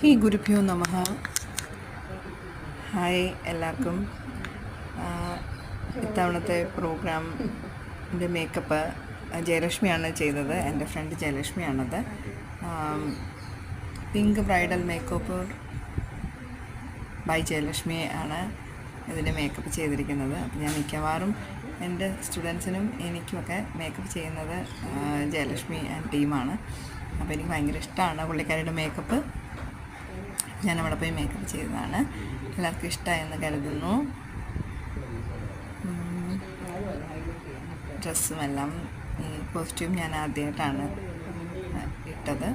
ഈ ഗുരുഭ്യോ നമഃ. ഹായ് എല്ലാവർക്കും. ഇത്തവണത്തെ പ്രോഗ്രാമിൻ്റെ മേക്കപ്പ് ജയലക്ഷ്മിയാണ് ചെയ്തത്. എൻ്റെ ഫ്രണ്ട് ജയലക്ഷ്മിയാണത്. Pink bridal makeup by Jayalakshmi ആണ് ഇതിൻ്റെ മേക്കപ്പ് ചെയ്തിരിക്കുന്നത്. അപ്പോൾ ഞാൻ മിക്കവാറും എൻ്റെ സ്റ്റുഡൻസിനും എനിക്കുമൊക്കെ മേക്കപ്പ് ചെയ്യുന്നത് ജയലക്ഷ്മി ആൻഡ് ടീമാണ്. അപ്പോൾ എനിക്ക് ഭയങ്കര ഇഷ്ടമാണ് പുള്ളിക്കാരിയുടെ മേക്കപ്പ്. ഞാൻ അവിടെ പോയി മേക്കപ്പ് ചെയ്തതാണ്. എല്ലാവർക്കും ഇഷ്ടമായെന്ന് കരുതുന്നു. ഡ്രസ്സുമെല്ലാം ഈ കോസ്റ്റ്യൂം ഞാൻ ആദ്യമായിട്ടാണ് ഇട്ടത്.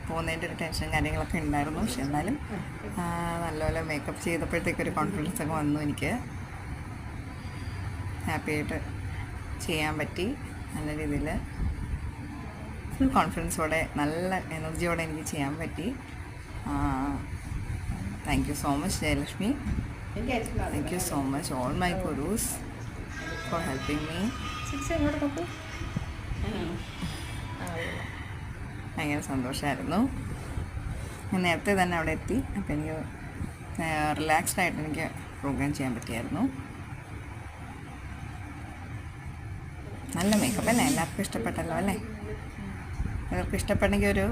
പോകുന്നതിൻ്റെ ഒരു ടെൻഷനും കാര്യങ്ങളൊക്കെ ഉണ്ടായിരുന്നു. പക്ഷെ എന്നാലും നല്ലപോലെ മേക്കപ്പ് ചെയ്തപ്പോഴത്തേക്കൊരു കോൺഫിഡൻസ് ഒക്കെ വന്നു. എനിക്ക് ഹാപ്പിയായിട്ട് ചെയ്യാൻ പറ്റി. നല്ല രീതിയിൽ ഫുൾ കോൺഫിഡൻസോടെ നല്ല എനർജിയോടെ എനിക്ക് ചെയ്യാൻ പറ്റി. Thank you so much Jayalakshmi. Thank you so much all my gurus for helping me. ഭയങ്കര സന്തോഷമായിരുന്നു. ഞാൻ നേരത്തെ തന്നെ അവിടെ എത്തി. അപ്പോൾ എനിക്ക് റിലാക്സ്ഡ് ആയിട്ട് എനിക്ക് പ്രോഗ്രാം ചെയ്യാൻ പറ്റിയായിരുന്നു. നല്ല മേക്കപ്പ് അല്ലേ? എല്ലാവർക്കും ഇഷ്ടപ്പെട്ടല്ലോ അല്ലേ? എല്ലാവർക്കും ഇഷ്ടപ്പെട്ടെങ്കിൽ ഒരു